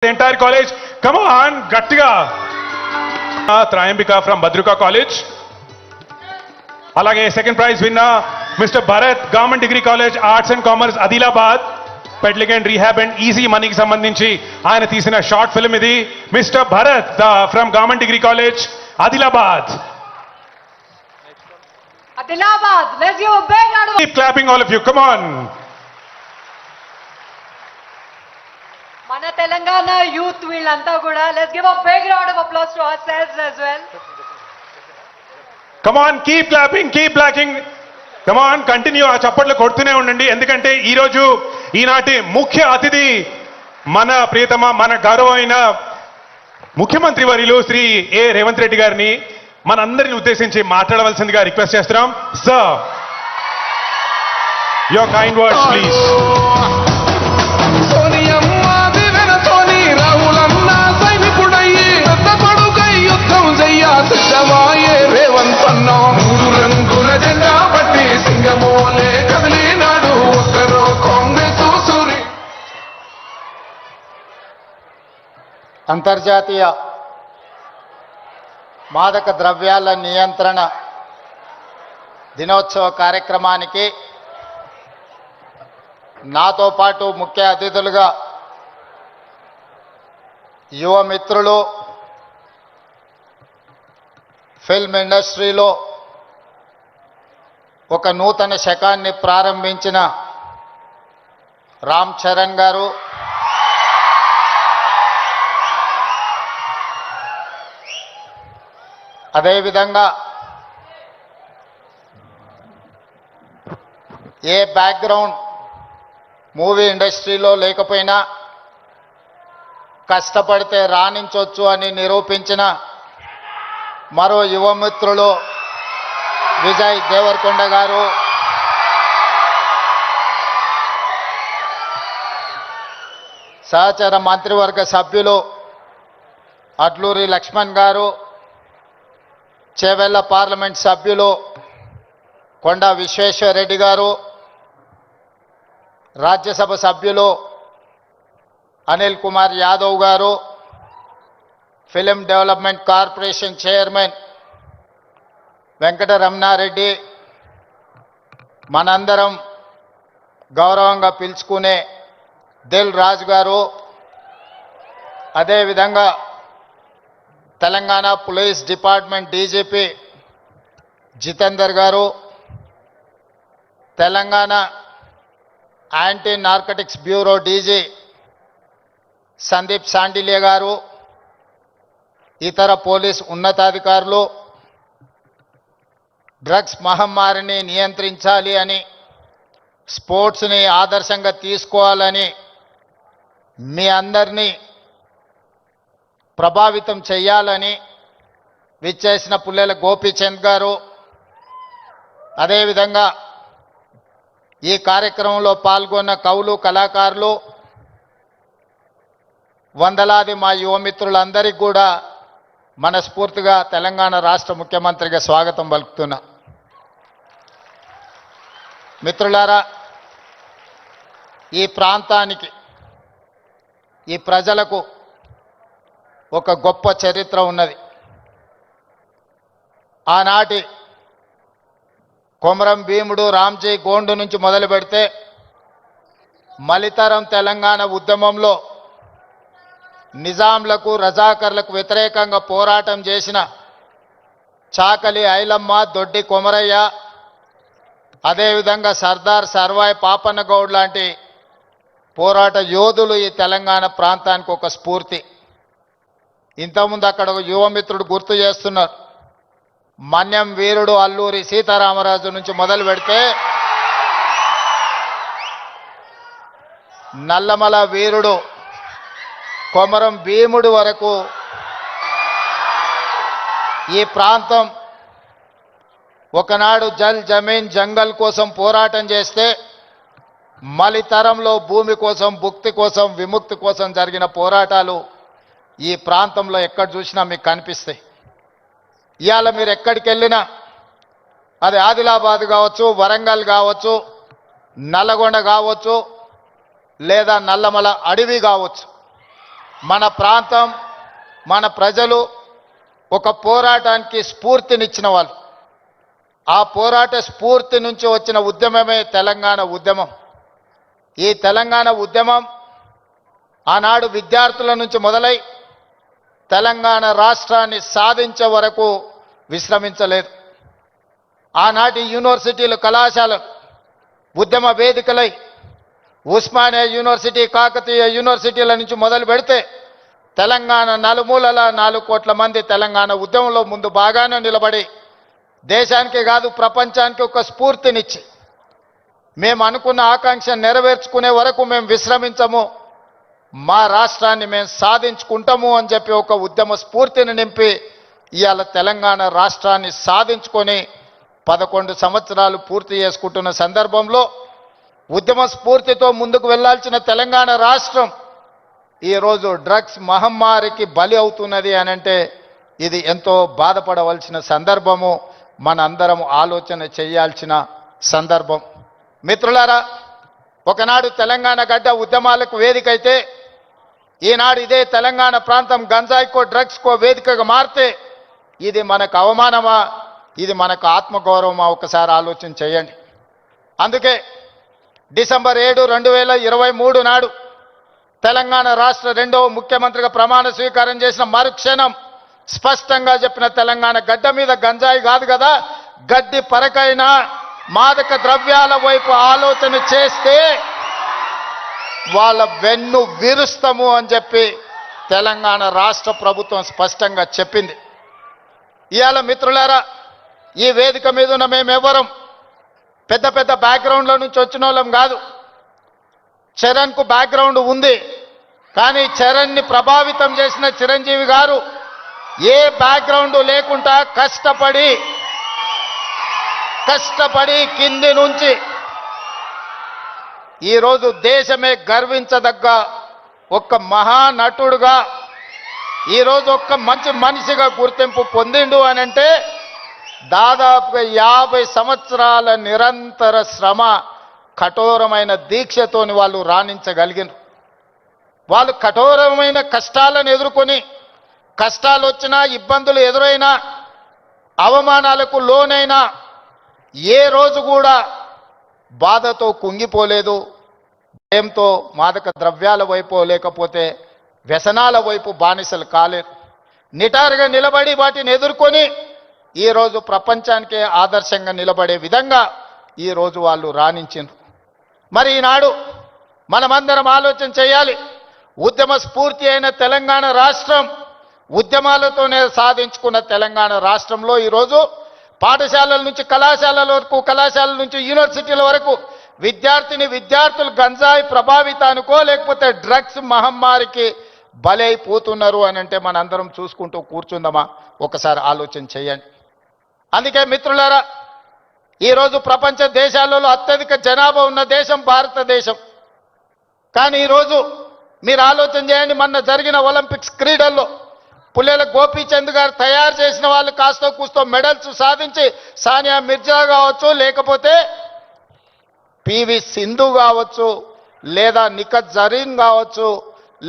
The entire college, come on, Gattiga. Trayambika from Badruka College. Alage second prize winner, Mr. Bharat, Government Degree College, Arts and Commerce, Adilabad. Peddling and Rehab and Easy Money ki sambandhinchi ayana teesina short film idi. Mr. Bharat from Government Degree College, Adilabad. Adilabad, let's give a big round of Keep clapping all of you, come on. Mana Telangana youth వీళ్ళంతా కూడా let's give a big round of applause to ourselves as well. Come on, keep clapping. Come on, continue. ఆ చప్పట్లు కొడుతూనే ఉండండి. ఎందుకంటే ఈ రోజు ఈనాటి ముఖ్య అతిథి మన ప్రియతమ మన గౌరవమైన ముఖ్యమంత్రి వర్యులు శ్రీ ఏ రేవంత్ రెడ్డి గారిని మనందరిని ఉద్దేశించి మాట్లాడవలసిందిగా రిక్వెస్ట్ చేస్తున్నాం. Sir, your kind words please. Revanth అన్న మూడు రంగుల జెండా పట్టి సింగమోలే కదిలినాడు ఒక్కరో కాంగ్రెస్ సూరి. అంతర్జాతీయ మాదక ద్రవ్యాల నియంత్రణ దినోత్సవ కార్యక్రమానికి నాతో పాటు ముఖ్య అతిథులుగా యువ మిత్రులు, ఫిల్మ్ ఇండస్ట్రీలో ఒక నూతన శకాన్ని ప్రారంభించిన రామ్ చరణ్ గారు, అదేవిధంగా ఏ బ్యాక్గ్రౌండ్ మూవీ ఇండస్ట్రీలో లేకపోయినా కష్టపడితే రాణించవచ్చు అని నిరూపించిన మరో యువమిత్రులు విజయ్ దేవరకొండ గారు, సహచర మంత్రివర్గ సభ్యులు అడ్లూరి లక్ష్మణ్ గారు, చేవెళ్ల పార్లమెంట్ సభ్యులు కొండ విశ్వేశ్వరరెడ్డి గారు, రాజ్యసభ సభ్యులు అనిల్ కుమార్ యాదవ్ గారు, film development corporation chairman Venkata Ramana Reddy, మనందరం గౌరవంగా పిలుచుకునే దిల్ రాజు గారు, అదేవిధంగా Telangana police department DGP Jitender గారు, Telangana anti narcotics bureau DG Sandeep Shandilya గారు, ఇతర పోలీస్ ఉన్నతాధికారులు, డ్రగ్స్ మహమ్మారిని నియంత్రించాలి అని, స్పోర్ట్స్ని ఆదర్శంగా తీసుకోవాలని మీ అందరినీ ప్రభావితం చేయాలని విచ్చేసిన పుల్లెల గోపీచంద్ గారు, అదేవిధంగా ఈ కార్యక్రమంలో పాల్గొన్న కవులు, కళాకారులు, వందలాది మా యువమిత్రులందరికీ కూడా మనస్ఫూర్తిగా తెలంగాణ రాష్ట్ర ముఖ్యమంత్రిగా స్వాగతం పలుకుతున్నా. మిత్రులారా, ఈ ప్రాంతానికి, ఈ ప్రజలకు ఒక గొప్ప చరిత్ర ఉన్నది. ఆనాటి కొమరం భీముడు, రామ్జీ గోండు నుంచి మొదలు పెడితే మలితరం తెలంగాణ ఉద్యమంలో నిజాంలకు, రజాకర్లకు వ్యతిరేకంగా పోరాటం చేసిన చాకలి ఐలమ్మ, దొడ్డి కొమరయ్య, అదేవిధంగా సర్దార్ సర్వాయి పాపన్న గౌడ్ లాంటి పోరాట యోధులు ఈ తెలంగాణ ప్రాంతానికి ఒక స్ఫూర్తి. ఇంతకుముందు అక్కడ ఒక యువమిత్రుడు గుర్తు చేస్తున్నారు, మన్యం వీరుడు అల్లూరి సీతారామరాజు నుంచి మొదలు పెడితే నల్లమల వీరుడు కొమరం భీముడు వరకు ఈ ప్రాంతం ఒకనాడు జల్ జమీన్ జంగల్ కోసం పోరాటం చేస్తే మలితరంలో భూమి కోసం, భుక్తి కోసం, విముక్తి కోసం జరిగిన పోరాటాలు ఈ ప్రాంతంలో ఎక్కడ చూసినా మీకు కనిపిస్తాయి. ఇవాళ మీరు ఎక్కడికి వెళ్ళినా, అది ఆదిలాబాద్ కావచ్చు, వరంగల్ కావచ్చు, నల్లగొండ కావచ్చు, లేదా నల్లమల అడవి కావచ్చు, మన ప్రాంతం, మన ప్రజలు ఒక పోరాటానికి స్ఫూర్తినిచ్చిన వాళ్ళు. ఆ పోరాట స్ఫూర్తి నుంచి వచ్చిన ఉద్యమమే తెలంగాణ ఉద్యమం. ఈ తెలంగాణ ఉద్యమం ఆనాడు విద్యార్థుల నుంచి మొదలై తెలంగాణ రాష్ట్రాన్ని సాధించే వరకు విశ్రమించలేదు. ఆనాటి యూనివర్సిటీలు, కళాశాలలు ఉద్యమ వేదికలై ఉస్మానియా యూనివర్సిటీ, కాకతీయ యూనివర్సిటీల నుంచి మొదలు పెడితే తెలంగాణ నలుమూలల 4 కోట్ల మంది తెలంగాణ ఉద్యమంలో ముందు బాగానే నిలబడి దేశానికి కాదు ప్రపంచానికి ఒక స్ఫూర్తినిచ్చి మేము అనుకున్న ఆకాంక్ష నెరవేర్చుకునే వరకు మేము విశ్రమించము, మా రాష్ట్రాన్ని మేము సాధించుకుంటాము అని చెప్పి ఒక ఉద్యమ స్ఫూర్తిని నింపి ఇవాళ తెలంగాణ రాష్ట్రాన్ని సాధించుకొని 11 సంవత్సరాలు పూర్తి చేసుకుంటున్న సందర్భంలో ఉద్యమ స్ఫూర్తితో ముందుకు వెళ్లాల్సిన తెలంగాణ రాష్ట్రం ఈరోజు డ్రగ్స్ మహమ్మారికి బలి అవుతున్నది అనంటే ఇది ఎంతో బాధపడవలసిన సందర్భము, మనందరం ఆలోచన చేయాల్సిన సందర్భం. మిత్రులారా, ఒకనాడు తెలంగాణ గడ్డ ఉద్యమాలకు వేదికైతే ఈనాడు ఇదే తెలంగాణ ప్రాంతం గంజాయికో డ్రగ్స్కో వేదికగా మారితే ఇది మనకు అవమానమా, ఇది మనకు ఆత్మగౌరవమా? ఒకసారి ఆలోచన చేయండి. అందుకే డిసెంబర్ 7, 2023 నాడు తెలంగాణ రాష్ట్ర 2వ ముఖ్యమంత్రిగా ప్రమాణ స్వీకారం చేసిన మరుక్షణం స్పష్టంగా చెప్పిన తెలంగాణ గడ్డ మీద గంజాయి కాదు కదా, గడ్డి పరకైనా మాదక ద్రవ్యాల వైపు ఆలోచన చేస్తే వాళ్ళ వెన్ను విరుస్తాము అని చెప్పి తెలంగాణ రాష్ట్ర ప్రభుత్వం స్పష్టంగా చెప్పింది. ఇవాళ మిత్రులారా, ఈ వేదిక మీద ఉన్న మేమెవరం పెద్ద పెద్ద బ్యాక్గ్రౌండ్ల నుంచి వచ్చిన వాళ్ళం కాదు. చరణ్కు బ్యాక్గ్రౌండ్ ఉంది, కానీ చరణ్ని ప్రభావితం చేసిన చిరంజీవి గారు ఏ బ్యాక్గ్రౌండ్ లేకుండా కష్టపడి కింది నుంచి ఈరోజు దేశమే గర్వించదగ్గ ఒక మహానటుడుగా ఈరోజు ఒక మంచి మనిషిగా గుర్తింపు పొందిండు అని అంటే దాదాపుగా 50 సంవత్సరాల నిరంతర శ్రమ, కఠోరమైన దీక్షతోని వాళ్ళు రాణించగలిగిన వాళ్ళు కఠోరమైన కష్టాలను ఎదుర్కొని, కష్టాలు వచ్చినా, ఇబ్బందులు ఎదురైనా, అవమానాలకు లోనైనా ఏ రోజు కూడా బాధతో కుంగిపోలేదు. భయంతో మాదక ద్రవ్యాల వైపు లేకపోతే వ్యసనాల వైపు బానిసలు కాలేదు. నిటారుగా నిలబడి వాటిని ఎదుర్కొని ఈరోజు ప్రపంచానికే ఆదర్శంగా నిలబడే విధంగా ఈరోజు వాళ్ళు రాణించారు. మరి ఈనాడు మనమందరం ఆలోచన చేయాలి. ఉద్యమ స్ఫూర్తి అయిన తెలంగాణ రాష్ట్రం, ఉద్యమాలతోనే సాధించుకున్న తెలంగాణ రాష్ట్రంలో ఈరోజు పాఠశాలల నుంచి కళాశాలల వరకు, కళాశాలల నుంచి యూనివర్సిటీల వరకు విద్యార్థులు గంజాయి ప్రభావితానికో లేకపోతే డ్రగ్స్ మహమ్మారికి బలైపోతున్నారు అని అంటే మనందరం చూసుకుంటూ కూర్చుందామా? ఒకసారి ఆలోచన చేయండి. అందుకే మిత్రులారా, ఈరోజు ప్రపంచ దేశాలలో అత్యధిక జనాభా ఉన్న దేశం భారతదేశం. కానీ ఈరోజు మీరు ఆలోచన చేయండి, మొన్న జరిగిన ఒలింపిక్స్ క్రీడల్లో పుల్లెల గోపీచంద్ గారు తయారు చేసిన వాళ్ళు కాస్తో కూస్తో మెడల్స్ సాధించి, సానియా మిర్జా కావచ్చు, లేకపోతే పివి సింధు కావచ్చు, లేదా నిఖత్ జరీన్ కావచ్చు,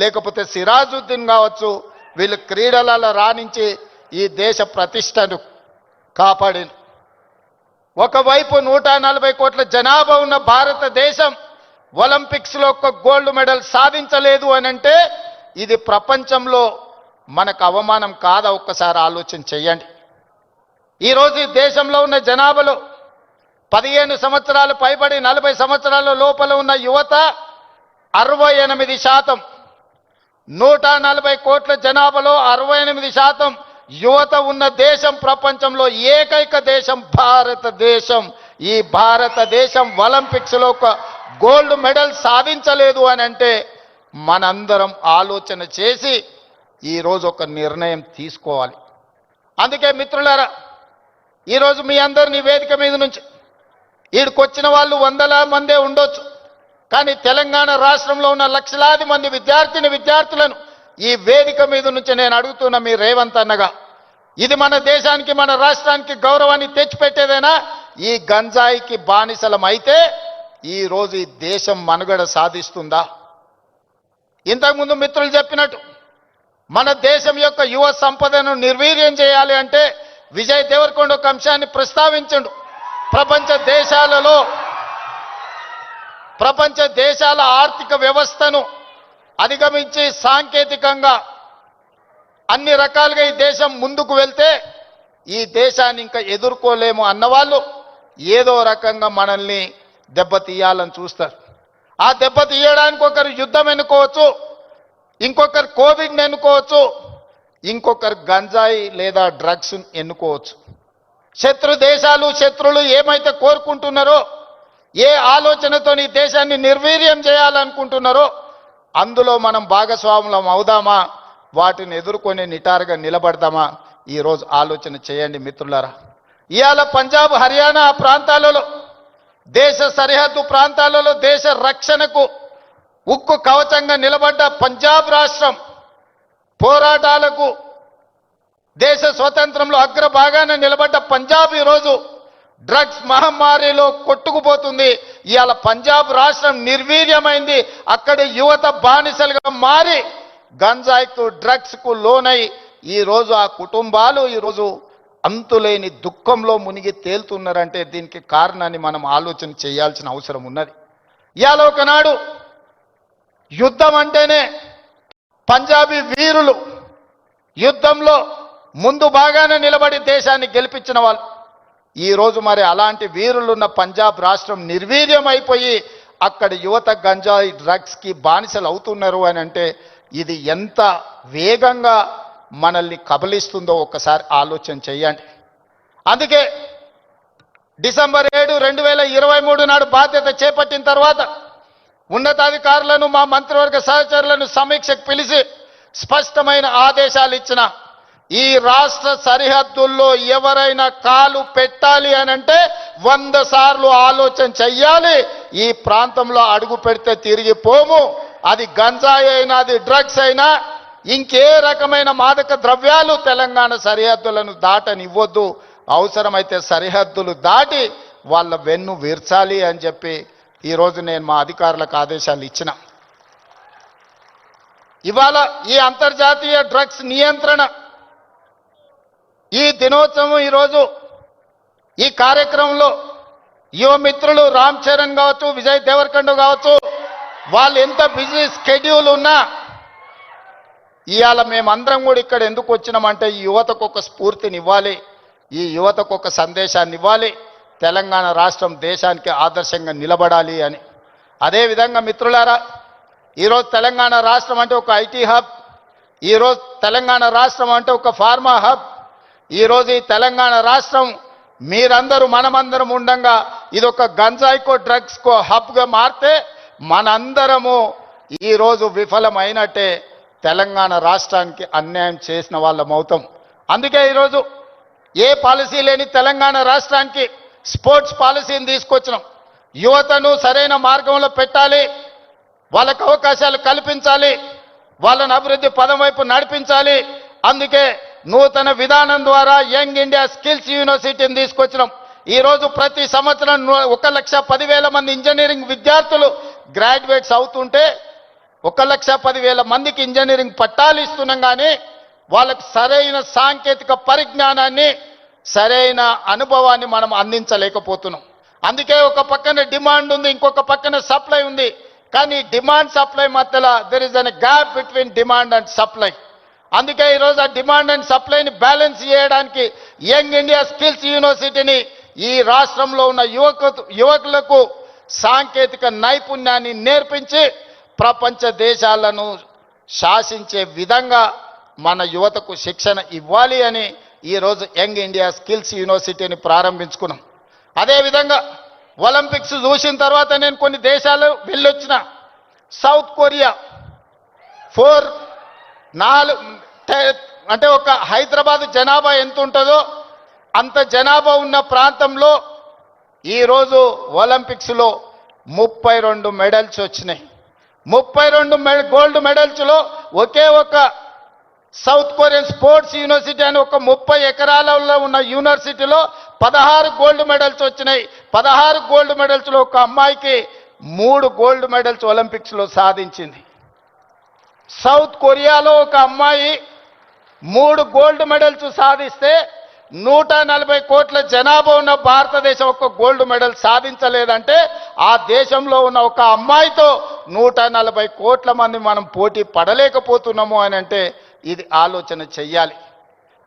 లేకపోతే సిరాజుద్దీన్ కావచ్చు, వీళ్ళు క్రీడలలో రాణించి ఈ దేశ ప్రతిష్టను కాపాడింది. ఒకవైపు 140 కోట్ల జనాభా ఉన్న భారతదేశం ఒలింపిక్స్లో ఒక్క గోల్డ్ మెడల్ సాధించలేదు అని అంటే ఇది ప్రపంచంలో మనకు అవమానం కాదా? ఒక్కసారి ఆలోచన చేయండి. ఈరోజు ఈ దేశంలో ఉన్న జనాభాలో 15 సంవత్సరాలు పైబడి 40 సంవత్సరాల లోపల ఉన్న యువత 68%. 140 కోట్ల జనాభాలో 68% యువత ఉన్న దేశం ప్రపంచంలో ఏకైక దేశం భారతదేశం. ఈ భారతదేశం ఒలింపిక్స్లో ఒక గోల్డ్ మెడల్ సాధించలేదు అని అంటే మనందరం ఆలోచన చేసి ఈరోజు ఒక నిర్ణయం తీసుకోవాలి. అందుకే మిత్రులారా, ఈరోజు మీ అందరినీ వేదిక మీద నుంచి ఈడికొచ్చిన వాళ్ళు 100ల మందే ఉండొచ్చు, కానీ తెలంగాణ రాష్ట్రంలో ఉన్న లక్షలాది మంది విద్యార్థులను ఈ వేదిక మీద నుంచి నేను అడుగుతున్న మీ రేవంత్ అన్నగా, ఇది మన దేశానికి, మన రాష్ట్రానికి గౌరవాన్ని తెచ్చిపెట్టేదేనా? ఈ గంజాయికి బానిసలం అయితే ఈరోజు ఈ దేశం మనుగడ సాధిస్తుందా? ఇంతకుముందు మిత్రులు చెప్పినట్టు మన దేశం యొక్క యువ సంపదను నిర్వీర్యం చేయాలి అంటే విజయ్ దేవరకొండ ఒక అంశాన్ని ప్రస్తావించండు. ప్రపంచ దేశాల ఆర్థిక వ్యవస్థను అధిగమించి సాంకేతికంగా అన్ని రకాలుగా ఈ దేశం ముందుకు వెళ్తే ఈ దేశాన్ని ఇంకా ఎదుర్కోలేము అన్నవాళ్ళు ఏదో రకంగా మనల్ని దెబ్బతీయాలని చూస్తారు. ఆ దెబ్బతీయడానికి ఒకరు యుద్ధం ఎన్నుకోవచ్చు, ఇంకొకరు కోవిడ్ని ఎన్నుకోవచ్చు, ఇంకొకరు గంజాయి లేదా డ్రగ్స్ ఎన్నుకోవచ్చు. శత్రు దేశాలు శత్రులు ఏమైతే కోరుకుంటున్నారో, ఏ ఆలోచనతో ఈ దేశాన్ని నిర్వీర్యం చేయాలనుకుంటున్నారో అందులో మనం భాగస్వాములం అవుదామా, వాటిని ఎదుర్కొని నిటారుగా నిలబడదామా, ఈరోజు ఆలోచన చేయండి మిత్రులారా. ఇవాళ పంజాబ్ హర్యానా ప్రాంతాలలో, దేశ సరిహద్దు ప్రాంతాలలో దేశ రక్షణకు ఉక్కు కవచంగా నిలబడ్డ పంజాబ్ రాష్ట్రం పోరాటాలకు దేశ స్వతంత్రంలో అగ్రభాగాన నిలబడ్డ పంజాబ్ ఈరోజు డ్రగ్స్ మహమ్మారిలో కొట్టుకుపోతుంది. ఇవాళ పంజాబ్ రాష్ట్రం నిర్వీర్యమైంది. అక్కడి యువత బానిసలుగా మారి గంజాయికు డ్రగ్స్కు లోనై ఈరోజు ఆ కుటుంబాలు ఈరోజు అంతులేని దుఃఖంలో మునిగి తేలుతున్నారంటే దీనికి కారణాన్ని మనం ఆలోచన చేయాల్సిన అవసరం ఉన్నది. ఇవాళ ఒకనాడు యుద్ధం అంటేనే పంజాబీ వీరులు యుద్ధంలో ముందు బాగానే నిలబడి దేశాన్ని గెలిపించిన వాళ్ళు. ఈరోజు మరి అలాంటి వీరులున్న పంజాబ్ రాష్ట్రం నిర్వీర్యం అయిపోయి అక్కడ యువత గంజాయి డ్రగ్స్కి బానిసలు అవుతున్నారు అని అంటే ఇది ఎంత వేగంగా మనల్ని కబలిస్తుందో ఒక్కసారి ఆలోచన చేయండి. అందుకే డిసెంబర్ 7, 2023 నాడు బాధ్యత చేపట్టిన తర్వాత ఉన్నతాధికారులను మా మంత్రివర్గ సహచరులను సమీక్షకు పిలిచి స్పష్టమైన ఆదేశాలు ఇచ్చిన. ఈ రాష్ట్ర సరిహద్దుల్లో ఎవరైనా కాలు పెట్టాలి అని అంటే 100 సార్లు ఆలోచన చెయ్యాలి. ఈ ప్రాంతంలో అడుగు పెడితే తిరిగి పోము. అది గంజాయి అయినా, అది డ్రగ్స్ అయినా, ఇంకే రకమైన మాదక ద్రవ్యాలు తెలంగాణ సరిహద్దులను దాటనివ్వద్దు. అవసరమైతే సరిహద్దులు దాటి వాళ్ళ వెన్ను విర్చాలి అని చెప్పి ఈరోజు నేను మా అధికారులకు ఆదేశాలు ఇచ్చిన. ఇవాళ ఈ అంతర్జాతీయ డ్రగ్స్ నియంత్రణ ఈ దినోత్సవం ఈరోజు ఈ కార్యక్రమంలో యువ మిత్రులు రామ్ చరణ్ కావచ్చు, విజయ్ దేవరకొండ కావచ్చు, వాళ్ళు ఎంత బిజీ స్కెడ్యూల్ ఉన్నా ఇవాళ మేమందరం కూడా ఇక్కడ ఎందుకు వచ్చినామంటే ఈ యువతకు ఒక స్ఫూర్తిని ఇవ్వాలి, ఈ యువతకు ఒక సందేశాన్ని ఇవ్వాలి, తెలంగాణ రాష్ట్రం దేశానికి ఆదర్శంగా నిలబడాలి అని. అదేవిధంగా మిత్రులారా, ఈరోజు తెలంగాణ రాష్ట్రం అంటే ఒక ఐటీ హబ్, ఈరోజు తెలంగాణ రాష్ట్రం అంటే ఒక ఫార్మా హబ్, ఈరోజు ఈ తెలంగాణ రాష్ట్రం మీరందరూ మనమందరం ఉండంగా ఇది ఒక గంజాయికో డ్రగ్స్కో హబ్గా మారితే మనందరము ఈరోజు విఫలమైనట్టే, తెలంగాణ రాష్ట్రానికి అన్యాయం చేసిన వాళ్ళం అవుతాం. అందుకే ఈరోజు ఏ పాలసీ లేని తెలంగాణ రాష్ట్రానికి స్పోర్ట్స్ పాలసీని తీసుకొచ్చినాం. యువతను సరైన మార్గంలో పెట్టాలి, వాళ్ళకు అవకాశాలు కల్పించాలి, వాళ్ళని అభివృద్ధి పదం వైపు నడిపించాలి. అందుకే నూతన విధానం ద్వారా యంగ్ ఇండియా స్కిల్స్ యూనివర్సిటీని తీసుకొచ్చినాం. ఈరోజు ప్రతి సంవత్సరం 1,10,000 మంది ఇంజనీరింగ్ విద్యార్థులు గ్రాడ్యుయేట్స్ అవుతుంటే 1,10,000 మందికి ఇంజనీరింగ్ పట్టాలు ఇస్తున్నాం. కానీ వాళ్ళకు సరైన సాంకేతిక పరిజ్ఞానాన్ని, సరైన అనుభవాన్ని మనం అందించలేకపోతున్నాం. అందుకే ఒక పక్కన డిమాండ్ ఉంది, ఇంకొక పక్కన సప్లై ఉంది. కానీ డిమాండ్ సప్లై మధ్యలో there is an gap between demand and supply. అందుకే ఈరోజు ఆ డిమాండ్ అండ్ సప్లైని బ్యాలెన్స్ చేయడానికి యంగ్ ఇండియా స్కిల్స్ యూనివర్సిటీని ఈ రాష్ట్రంలో ఉన్న యువకులకు సాంకేతిక నైపుణ్యాన్ని నేర్పించి ప్రపంచ దేశాలను శాసించే విధంగా మన యువతకు శిక్షణ ఇవ్వాలి అని ఈరోజు యంగ్ ఇండియా స్కిల్స్ యూనివర్సిటీని ప్రారంభించుకున్నాం. అదేవిధంగా ఒలింపిక్స్ చూసిన తర్వాత నేను కొన్ని దేశాలు వెళ్ళొచ్చిన. సౌత్ కొరియా 4 అంటే ఒక హైదరాబాద్ జనాభా ఎంత ఉంటుందో అంత జనాభా ఉన్న ప్రాంతంలో ఈరోజు ఒలింపిక్స్లో 32 మెడల్స్ వచ్చినాయి. 32 గోల్డ్ మెడల్స్లో ఒకే ఒక సౌత్ కొరియన్ స్పోర్ట్స్ యూనివర్సిటీ అని ఒక 30 ఎకరాలలో ఉన్న యూనివర్సిటీలో 16 గోల్డ్ మెడల్స్ వచ్చినాయి. 16 గోల్డ్ మెడల్స్లో ఒక అమ్మాయికి 3 గోల్డ్ మెడల్స్ ఒలింపిక్స్లో సాధించింది. సౌత్ కొరియాలో ఒక అమ్మాయి 3 గోల్డ్ మెడల్స్ సాధిస్తే 140 కోట్ల జనాభా ఉన్న భారతదేశం ఒక గోల్డ్ మెడల్ సాధించలేదంటే ఆ దేశంలో ఉన్న ఒక అమ్మాయితో 140 కోట్ల మంది మనం పోటీ పడలేకపోతున్నాము అని అంటే ఇది ఆలోచన చెయ్యాలి.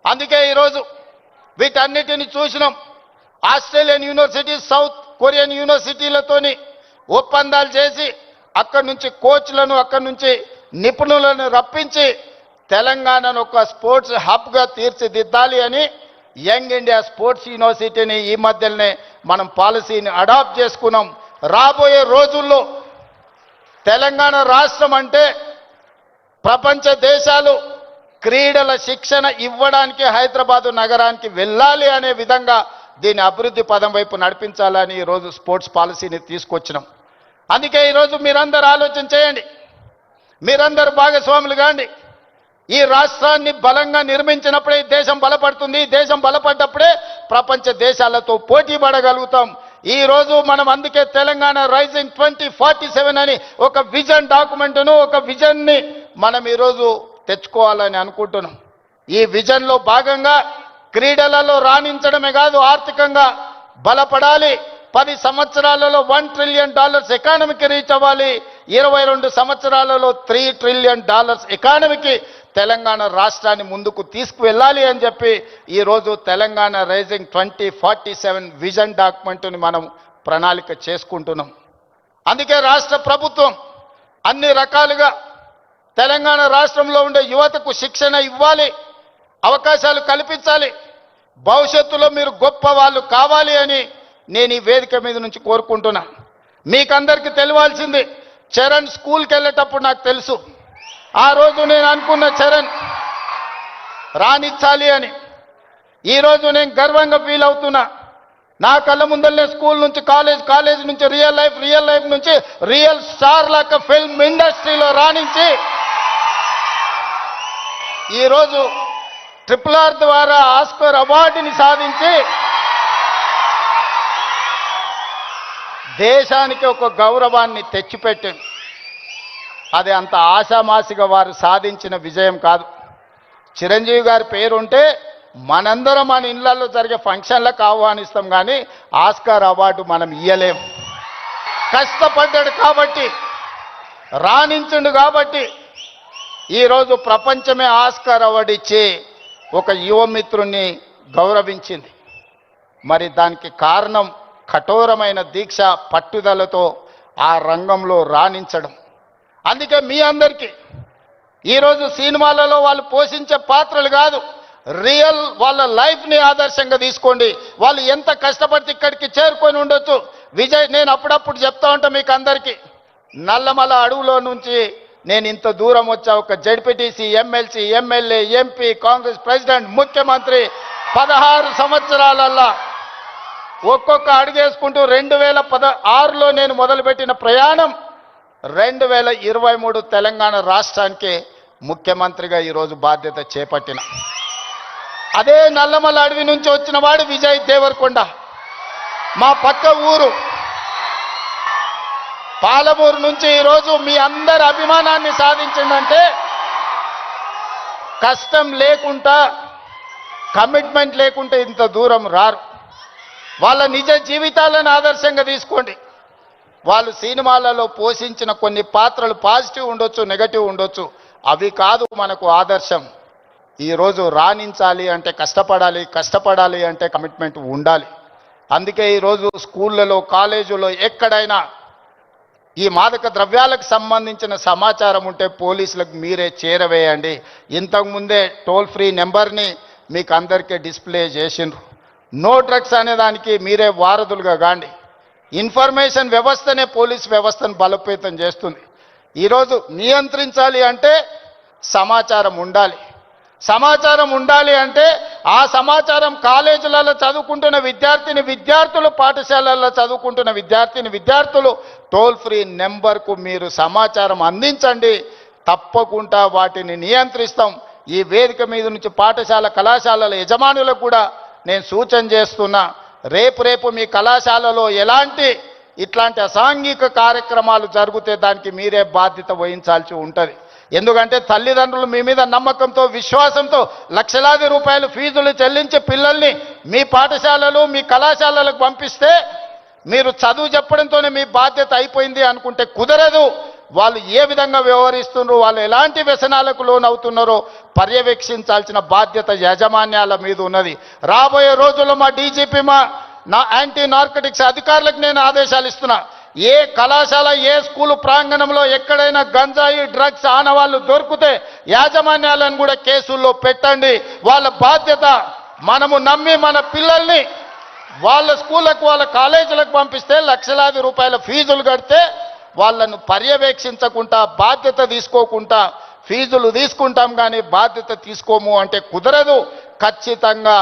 అందుకే ఈరోజు వీటన్నిటిని చూసినాం. ఆస్ట్రేలియన్ యూనివర్సిటీ, సౌత్ కొరియన్ యూనివర్సిటీలతోని ఒప్పందాలు చేసి అక్కడి నుంచి కోచ్లను, అక్కడి నుంచి నిపుణులను రప్పించి తెలంగాణను ఒక స్పోర్ట్స్ హబ్గా తీర్చిదిద్దాలి అని యంగ్ ఇండియా స్పోర్ట్స్ యూనివర్సిటీని ఈ మధ్యలోనే మనం పాలసీని అడాప్ట్ చేసుకున్నాం. రాబోయే రోజుల్లో తెలంగాణ రాష్ట్రం అంటే ప్రపంచ దేశాలు క్రీడల శిక్షణ ఇవ్వడానికి హైదరాబాదు నగరానికి వెళ్ళాలి అనే విధంగా దీని అభివృద్ధి పదం వైపు నడిపించాలని ఈరోజు స్పోర్ట్స్ పాలసీని తీసుకొచ్చినాం. అందుకే ఈరోజు మీరందరూ ఆలోచన చేయండి, మీరందరూ భాగస్వాములు కాండి. ఈ రాష్ట్రాన్ని బలంగా నిర్మించినప్పుడే ఈ దేశం బలపడుతుంది. ఈ దేశం బలపడ్డప్పుడే ప్రపంచ దేశాలతో పోటీ పడగలుగుతాం. ఈ రోజు మనం అందుకే తెలంగాణ రైజింగ్ 2047 అని ఒక విజన్ డాక్యుమెంట్ను, ఒక విజన్ని మనం ఈరోజు తెచ్చుకోవాలని అనుకుంటున్నాం. ఈ విజన్లో భాగంగా క్రీడలలో రాణించడమే కాదు, ఆర్థికంగా బలపడాలి. 10 సంవత్సరాలలో $1 ట్రిలియన్ ఎకానమీకి రీచ్ అవ్వాలి. 22 సంవత్సరాలలో $3 ట్రిలియన్ ఎకానమీకి తెలంగాణ రాష్ట్రాన్ని ముందుకు తీసుకువెళ్ళాలి అని చెప్పి ఈరోజు తెలంగాణ రైజింగ్ 2047 విజన్ డాక్యుమెంట్ని మనం ప్రణాళిక చేసుకుంటున్నాం. అందుకే రాష్ట్ర ప్రభుత్వం అన్ని రకాలుగా తెలంగాణ రాష్ట్రంలో ఉండే యువతకు శిక్షణ ఇవ్వాలి, అవకాశాలు కల్పించాలి. భవిష్యత్తులో మీరు గొప్ప వాళ్ళు కావాలి అని నేను ఈ వేదిక మీద నుంచి కోరుకుంటున్నా. మీకందరికీ తెలియాల్సింది, చరణ్ స్కూల్కి వెళ్ళేటప్పుడు నాకు తెలుసు, ఆ రోజు నేను అనుకున్న చరణ్ రాణించాలి అని. ఈరోజు నేను గర్వంగా ఫీల్ అవుతున్నా. నా కళ్ళ ముందరనే స్కూల్ నుంచి కాలేజ్ నుంచి రియల్ లైఫ్ నుంచి రియల్ స్టార్ లాగా ఫిల్మ్ ఇండస్ట్రీలో రాణించి ఈరోజు RRR ద్వారా ఆస్కర్ అవార్డుని సాధించి దేశానికి ఒక గౌరవాన్ని తెచ్చిపెట్టింది. అది అంత ఆషామాషిగా వారు సాధించిన విజయం కాదు. చిరంజీవి గారి పేరుంటే మనందరం మన ఇళ్లలో జరిగే ఫంక్షన్లకు ఆహ్వానిస్తాం, కానీ ఆస్కార్ అవార్డు మనం ఇయ్యలేం. కష్టపడ్డాడు కాబట్టి, రాణించుండు కాబట్టి ఈరోజు ప్రపంచమే ఆస్కార్ అవార్డు ఇచ్చి ఒక యువమిత్రుణ్ణి గౌరవించింది. మరి దానికి కారణం కఠోరమైన దీక్ష, పట్టుదలతో ఆ రంగంలో రాణించడం. అందుకే మీ అందరికీ ఈరోజు సినిమాలలో వాళ్ళు పోషించే పాత్రలు కాదు, రియల్ వాళ్ళ లైఫ్ని ఆదర్శంగా తీసుకోండి. వాళ్ళు ఎంత కష్టపడితే ఇక్కడికి చేరుకొని ఉండొచ్చు. విజయ్, నేను అప్పుడప్పుడు చెప్తా ఉంటా మీకు అందరికీ, నల్లమల అడవులో నుంచి నేను ఇంత దూరం వచ్చా. ఒక ZPTC, MLC, MLA, MP, Congress president, ముఖ్యమంత్రి 16 సంవత్సరాలల్లా ఒక్కొక్క అడుగేసుకుంటూ 2016లో నేను మొదలుపెట్టిన ప్రయాణం 2023 తెలంగాణ రాష్ట్రానికి ముఖ్యమంత్రిగా ఈరోజు బాధ్యత చేపట్టిన. అదే నల్లమల అడవి నుంచి వచ్చిన వాడు విజయ్ దేవరకొండ. మా పక్క ఊరు పాలమూరు నుంచి ఈరోజు మీ అందరి అభిమానాన్ని సాధించిందంటే కష్టం లేకుండా, కమిట్మెంట్ లేకుంటే ఇంత దూరం రారు. వాళ్ళ నిజ జీవితాలను ఆదర్శంగా తీసుకోండి. వాళ్ళు సినిమాలలో పోషించిన కొన్ని పాత్రలు పాజిటివ్ ఉండొచ్చు, నెగటివ్ ఉండొచ్చు, అవి కాదు మనకు ఆదర్శం. ఈరోజు రాణించాలి అంటే కష్టపడాలి అంటే కమిట్మెంట్ ఉండాలి. అందుకే ఈరోజు స్కూళ్ళలో, కాలేజీలో ఎక్కడైనా ఈ మాదక ద్రవ్యాలకు సంబంధించిన సమాచారం ఉంటే పోలీసులకు మీరే చేరవేయండి. ఇంతకుముందే టోల్ ఫ్రీ నెంబర్ని మీకు అందరికీ డిస్ప్లే చేసిండ్రు. నో డ్రగ్స్ అనే దానికి మీరే వారధులుగా కాండి. ఇన్ఫర్మేషన్ వ్యవస్థనే పోలీస్ వ్యవస్థను బలోపేతం చేస్తుంది. ఈరోజు నియంత్రించాలి అంటే సమాచారం ఉండాలి. సమాచారం ఉండాలి అంటే ఆ సమాచారం కాలేజీలలో చదువుకుంటున్న విద్యార్థులు, పాఠశాలల్లో చదువుకుంటున్న విద్యార్థులు టోల్ ఫ్రీ నెంబర్కు మీరు సమాచారం అందించండి. తప్పకుండా వాటిని నియంత్రిస్తాం. ఈ వేదిక మీద నుంచి పాఠశాల, కళాశాలల యజమానులకు కూడా నేను సూచన చేస్తున్నా, రేపు మీ కళాశాలలో ఇట్లాంటి అసాంఘిక కార్యక్రమాలు జరిగితే దానికి మీరే బాధ్యత వహించాల్సి ఉంటుంది. ఎందుకంటే తల్లిదండ్రులు మీ మీద నమ్మకంతో విశ్వాసంతో లక్షలాది రూపాయలు ఫీజులు చెల్లించి పిల్లల్ని మీ పాఠశాలలు మీ కళాశాలలకు పంపిస్తే మీరు చదువు చెప్పడంతోనే మీ బాధ్యత అయిపోయింది అనుకుంటే కుదరదు. వాళ్ళు ఏ విధంగా వ్యవహరిస్తున్నారో, వాళ్ళు ఎలాంటి వ్యసనాలకు లోనవుతున్నారో పర్యవేక్షించాల్సిన బాధ్యత యాజమాన్యాల మీద ఉన్నది. రాబోయే రోజుల్లో మా డీజీపీ నా యాంటీ నార్కటిక్స్ అధికారులకు నేను ఆదేశాలు ఇస్తున్నా. ఏ కళాశాల ఏ స్కూలు ప్రాంగణంలో ఎక్కడైనా గంజాయి డ్రగ్స్ ఆనవాళ్ళు దొరికితే యాజమాన్యాలను కూడా కేసుల్లో పెట్టండి. వాళ్ళ బాధ్యత. మనము నమ్మి మన పిల్లల్ని వాళ్ళ స్కూళ్ళకు వాళ్ళ కాలేజీలకు పంపిస్తే లక్షలాది రూపాయల ఫీజులు కడితే వాళ్ళను పర్యవేక్షించకుండా బాధ్యత తీసుకోకుండా ఫీజులు తీసుకుంటాం కానీ బాధ్యత తీసుకోము అంటే కుదరదు. ఖచ్చితంగా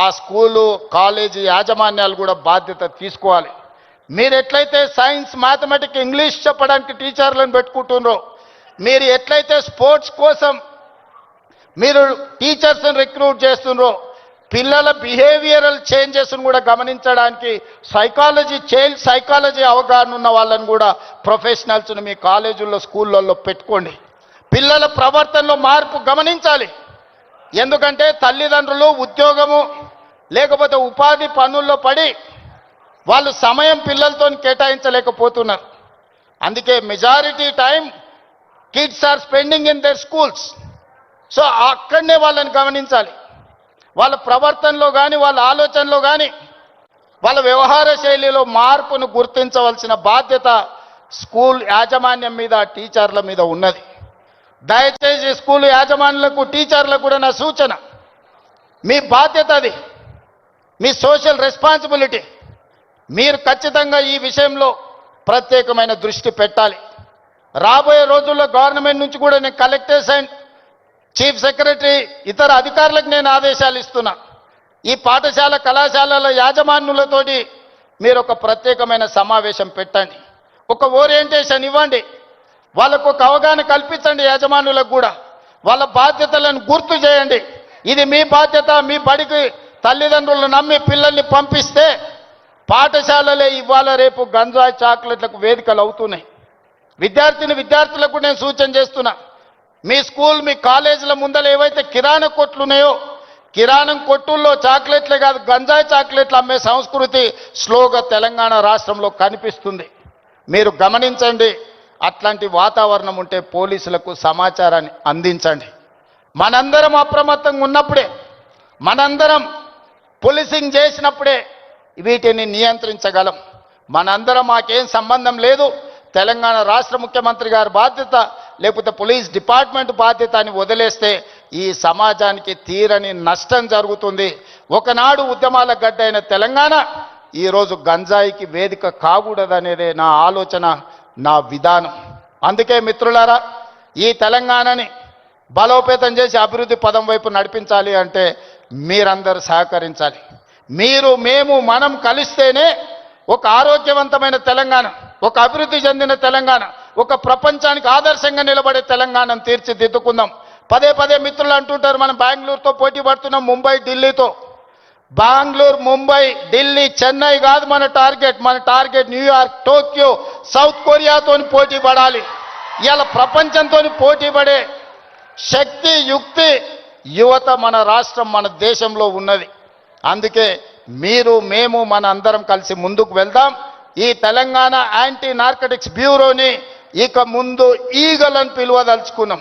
ఆ స్కూలు కాలేజీ యాజమాన్యాలు కూడా బాధ్యత తీసుకోవాలి. మీరు ఎట్లయితే సైన్స్ మ్యాథమెటిక్స్ ఇంగ్లీష్ చెప్పడానికి టీచర్లను పెట్టుకుంటున్నారో, మీరు ఎట్లయితే స్పోర్ట్స్ కోసం మీరు టీచర్స్ని రిక్రూట్ చేస్తున్నారో, పిల్లల బిహేవియరల్ చేంజెస్ను కూడా గమనించడానికి చైల్డ్ సైకాలజీ అవగాహన ఉన్న వాళ్ళని కూడా ప్రొఫెషనల్స్ను మీ కాలేజీల్లో స్కూళ్ళల్లో పెట్టుకోండి. పిల్లల ప్రవర్తనలో మార్పు గమనించాలి. ఎందుకంటే తల్లిదండ్రులు ఉద్యోగము లేకపోతే ఉపాధి పనుల్లో పడి వాళ్ళు సమయం పిల్లలతో కేటాయించలేకపోతున్నారు. అందుకే majority time kids are spending in their schools. So అక్కడనే వాళ్ళని గమనించాలి. వాళ్ళ ప్రవర్తనలో కానీ వాళ్ళ ఆలోచనలో కానీ వాళ్ళ వ్యవహార శైలిలో మార్పును గుర్తించవలసిన బాధ్యత స్కూల్ యాజమాన్యం మీద టీచర్ల మీద ఉన్నది. దయచేసి స్కూల్ యాజమాన్యులకు టీచర్లకు కూడా నా సూచన, మీ బాధ్యత అది, మీ సోషల్ రెస్పాన్సిబిలిటీ. మీరు ఖచ్చితంగా ఈ విషయంలో ప్రత్యేకమైన దృష్టి పెట్టాలి. రాబోయే రోజుల్లో గవర్నమెంట్ నుంచి కూడా నేను కలెక్టర్స్ అండ్ చీఫ్ సెక్రటరీ ఇతర అధికారులకు నేను ఆదేశాలు ఇస్తున్నా. ఈ పాఠశాల కళాశాలల యాజమాన్యులతోటి మీరు ఒక ప్రత్యేకమైన సమావేశం పెట్టండి, ఒక ఓరియంటేషన్ ఇవ్వండి, వాళ్ళకు ఒక అవగాహన కల్పించండి. యాజమాన్యులకు కూడా వాళ్ళ బాధ్యతలను గుర్తు చేయండి. ఇది మీ బాధ్యత. మీ బడికి తల్లిదండ్రులను నమ్మి పిల్లల్ని పంపిస్తే పాఠశాలలే ఇవాళ రేపు గంజాయి చాక్లెట్లకు వేదికలు అవుతున్నాయి. విద్యార్థులకు నేను సూచన చేస్తున్నా, మీ స్కూల్ మీ కాలేజీల ముందర ఏవైతే కిరాణా కొట్లు ఉన్నాయో, కిరాణం కొట్టుల్లో చాక్లెట్లే కాదు గంజాయి చాక్లెట్లు అమ్మే సంస్కృతి స్లోగా తెలంగాణ రాష్ట్రంలో కనిపిస్తుంది. మీరు గమనించండి. అట్లాంటి వాతావరణం ఉంటే పోలీసులకు సమాచారాన్ని అందించండి. మనందరం అప్రమత్తంగా ఉన్నప్పుడే, మనందరం పోలీసింగ్ చేసినప్పుడే వీటిని నియంత్రించగలం. మనందరం మాకేం సంబంధం లేదు, తెలంగాణ రాష్ట్ర ముఖ్యమంత్రి గారి బాధ్యత లేకపోతే పోలీస్ డిపార్ట్మెంట్ బాధ్యత అని వదిలేస్తే ఈ సమాజానికి తీరని నష్టం జరుగుతుంది. ఒకనాడు ఉద్యమాల గడ్డ అయిన తెలంగాణ ఈరోజు గంజాయికి వేదిక కాకూడదనేదే నా ఆలోచన, నా విధానం. అందుకే మిత్రులారా, ఈ తెలంగాణని బలోపేతం చేసి అభివృద్ధి పదం వైపు నడిపించాలి అంటే మీరందరూ సహకరించాలి. మీరు మేము మనం కలిస్తేనే ఒక ఆరోగ్యవంతమైన తెలంగాణ, ఒక అభివృద్ధి చెందిన తెలంగాణ, ఒక ప్రపంచానికి ఆదర్శంగా నిలబడే తెలంగాణను తీర్చిదిద్దుకుందాం. పదే పదే మిత్రులు అంటుంటారు మనం బెంగళూరుతో పోటీ పడుతున్నాం, ముంబై ఢిల్లీతో. బెంగళూరు ముంబై ఢిల్లీ చెన్నై కాదు మన టార్గెట్ న్యూయార్క్ టోక్యో సౌత్ కొరియాతో పోటీ పడాలి. ఇవాళ ప్రపంచంతో పోటీ పడే శక్తి యుక్తి యువత మన రాష్ట్రం మన దేశంలో ఉన్నది. అందుకే మీరు మేము మన అందరం కలిసి ముందుకు వెళ్దాం. ఈ తెలంగాణ యాంటీ నార్కటిక్స్ బ్యూరోని ఇక ముందు ఈగల్ అని పిలువదలుచుకున్నాం.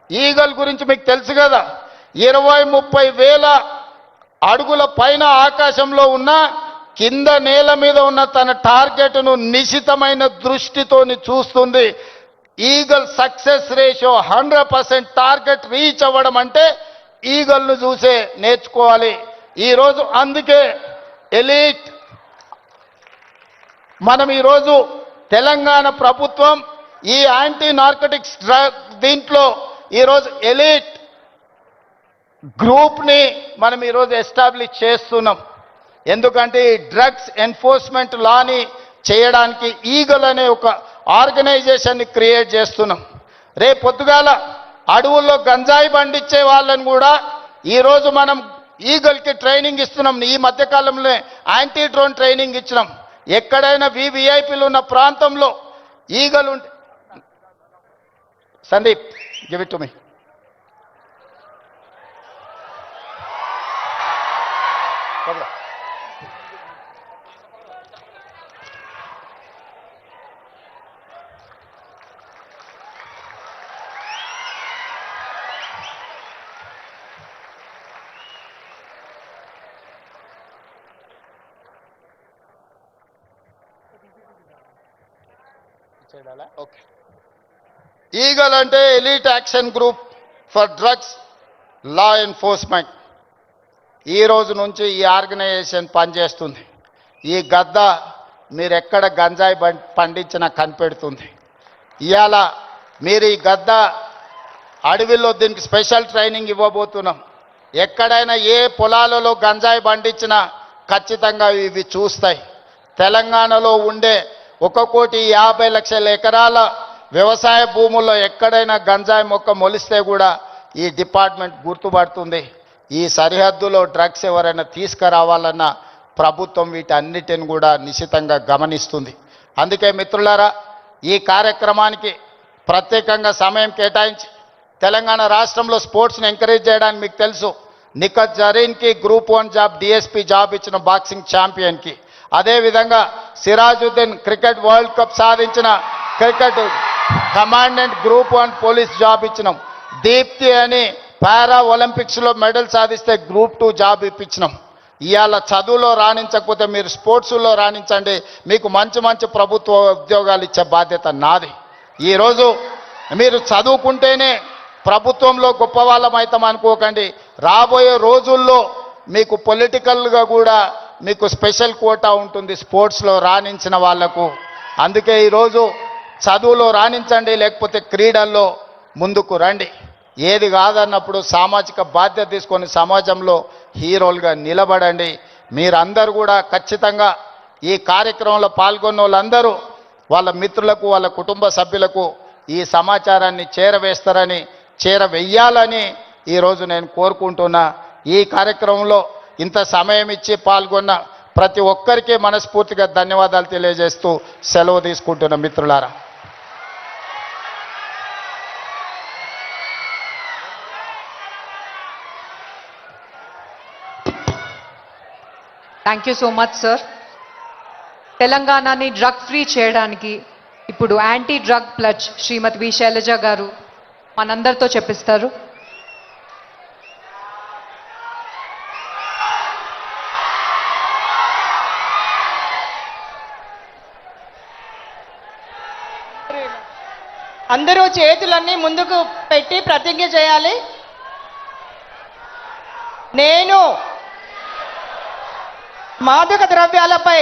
ఈగల్ గురించి మీకు తెలుసు కదా, 20-30 వేల అడుగుల పైన ఆకాశంలో ఉన్న కింద నేల మీద ఉన్న తన టార్గెట్ను నిశితమైన దృష్టితోని చూస్తుంది. Eagle success ratio 100%. Target reach అవ్వడం అంటే ఈగల్ను చూసే నేర్చుకోవాలి. ఈరోజు అందుకే ఎలీట్ మనం ఈరోజు తెలంగాణ ప్రభుత్వం ఈ యాంటీ నార్కటిక్స్ దీంట్లో ఈరోజు ఎలీట్ గ్రూప్ని మనం ఈరోజు ఎస్టాబ్లిష్ చేస్తున్నాం. ఎందుకంటే ఈ డ్రగ్స్ ఎన్ఫోర్స్మెంట్ లాని చేయడానికి ఈగల్ అనే ఒక ఆర్గనైజేషన్ని క్రియేట్ చేస్తున్నాం. రేపు పొద్దుగాల అడవుల్లో గంజాయి పండించే వాళ్ళని కూడా ఈరోజు మనం ఈగల్కి ట్రైనింగ్ ఇస్తున్నాం. ఈ మధ్యకాలంలో యాంటీ డ్రోన్ ట్రైనింగ్ ఇచ్చినాం. ఎక్కడైనా వివిఐపీలు ఉన్న ప్రాంతంలో ఈగలు ఉంటే Sandeep give it to me. Okay. Eagle అంటే elite action group for drugs law enforcement. ఈ రోజు నుంచి ఈ ఆర్గనైజేషన్ పనిచేస్తుంది. ఈ గద్ద మీరు ఎక్కడ గంజాయి పండించినా కనిపెడుతుంది. ఇవాళ మీరు ఈ గద్ద అడవిలో దీనికి స్పెషల్ ట్రైనింగ్ ఇవ్వబోతున్నాం. ఎక్కడైనా ఏ పొలాలలో గంజాయి పండించినా ఖచ్చితంగా ఇవి చూస్తాయి. తెలంగాణలో ఉండే 1,50,00,000 ఎకరాల వ్యవసాయ భూముల్లో ఎక్కడైనా గంజాయి మొక్క మొలిస్తే కూడా ఈ డిపార్ట్మెంట్ గుర్తుపడుతుంది. ఈ సరిహద్దులో డ్రగ్స్ ఎవరైనా తీసుకురావాలన్నా ప్రభుత్వం వీటన్నిటిని కూడా నిశితంగా గమనిస్తుంది. అందుకే మిత్రులారా, ఈ కార్యక్రమానికి ప్రత్యేకంగా సమయం కేటాయించి తెలంగాణ రాష్ట్రంలో స్పోర్ట్స్ని ఎంకరేజ్ చేయడానికి మీకు తెలుసు, నిఖత్ జరీన్కి గ్రూప్ 1 జాబ్ డిఎస్పీ జాబ్ ఇచ్చిన బాక్సింగ్ ఛాంపియన్కి, అదేవిధంగా సిరాజుద్దీన్ క్రికెట్ వరల్డ్ కప్ సాధించిన cricket commandant group 1 police job ఇచ్చినాం. దీప్తి అని పారా ఒలింపిక్స్లో మెడల్ సాధిస్తే గ్రూప్ 2 జాబ్ ఇప్పించినాం. ఇవాళ చదువులో రాణించకపోతే మీరు స్పోర్ట్స్లో రాణించండి, మీకు మంచి మంచి ప్రభుత్వ ఉద్యోగాలు ఇచ్చే బాధ్యత నాది. ఈరోజు మీరు చదువుకుంటేనే ప్రభుత్వంలో గొప్ప వాళ్ళం అవుతాం అనుకోకండి. రాబోయే రోజుల్లో మీకు పొలిటికల్గా కూడా మీకు స్పెషల్ కోటా ఉంటుంది స్పోర్ట్స్లో రాణించిన వాళ్లకు. అందుకే ఈరోజు చదువులో రాణించండి, లేకపోతే క్రీడల్లో ముందుకు రండి. ఏది కాదన్నప్పుడు సామాజిక బాధ్యత తీసుకొని సమాజంలో హీరోలుగా నిలబడండి. మీరందరూ కూడా ఖచ్చితంగా ఈ కార్యక్రమంలో పాల్గొన్న వాళ్ళందరూ వాళ్ళ మిత్రులకు వాళ్ళ కుటుంబ సభ్యులకు ఈ సమాచారాన్ని చేరవేయాలని ఈరోజు నేను కోరుకుంటున్నా. ఈ కార్యక్రమంలో ఇంత సమయం ఇచ్చి పాల్గొన్న ప్రతి ఒక్కరికి మనస్ఫూర్తిగా ధన్యవాదాలు తెలియజేస్తూ సెలవు తీసుకుంటున్న మిత్రులారా. Thank you so much sir. తెలంగాణని డ్రగ్ ఫ్రీ చేయడానికి ఇప్పుడు యాంటీ డ్రగ్ ప్లజ్ శ్రీమతి వి శైలజ గారు మనందరితో చెప్పిస్తారు. అందరూ చేతులన్నీ ముందుకు పెట్టి ప్రతిజ్ఞ చేయాలి. నేను మాదక ద్రవ్యాలపై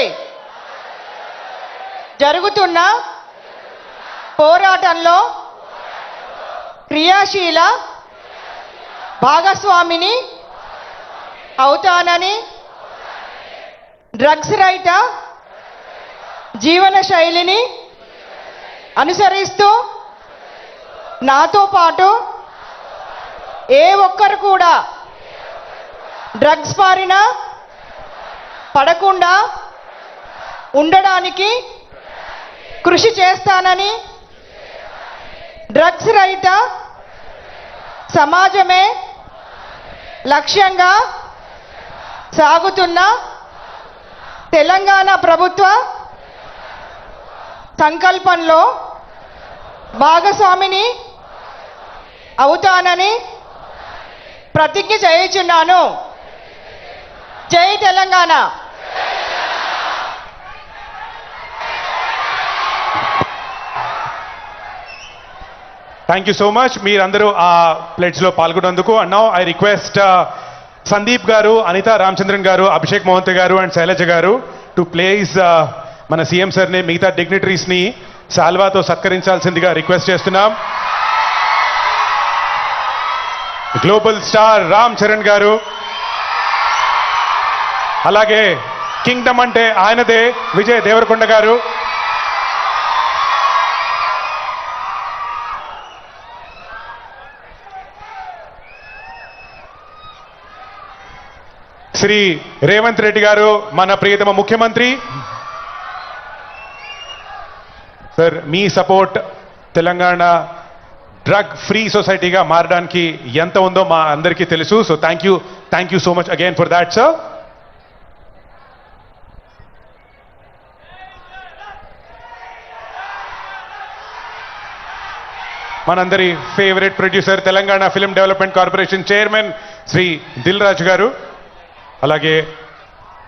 జరుగుతున్న పోరాటంలో క్రియాశీల భాగస్వామిని అవుతానని, డ్రగ్స్ రహిత జీవన శైలిని అనుసరిస్తూ నాతో పాటు ఏ ఒక్కరు కూడా డ్రగ్స్ బారిన పడకుండా ఉండడానికి కృషి చేస్తానని, డ్రగ్స్ రహిత సమాజమే లక్ష్యంగా సాగుతున్న తెలంగాణ ప్రభుత్వ సంకల్పంలో భాగస్వామిని అవుతానని ప్రతిజ్ఞ చేయుచున్నాను. జై Telangana. Thank you so much మీరందరూ ఆ ప్లేట్స్లో పాల్గొన్నందుకు. And now I request Sandeep garu, Anitha Ramachandran గారు, అభిషేక్ మోహంతి గారు అండ్ శైలజ గారు టు ప్లేస్ మన సీఎం సార్ని, మిగతా డిగ్నిటరీస్ని సాల్వాతో సత్కరించాల్సిందిగా రిక్వెస్ట్ చేస్తున్నాం. గ్లోబల్ స్టార్ రామ్ చరణ్ గారు, అలాగే కింగ్డమ్ అంటే ఆయనదే విజయ్ దేవరకొండ గారు, శ్రీ రేవంత్ రెడ్డి గారు మన ప్రియతమ ముఖ్యమంత్రి. సార్ మీ సపోర్ట్ తెలంగాణ డ్రగ్ ఫ్రీ సొసైటీగా మారడానికి ఎంత ఉందో మా అందరికీ తెలుసు. So thank you so much again for that sir. మనందరి favourite producer Telangana film development corporation chairman Shri Dil Raju garu, అలాగే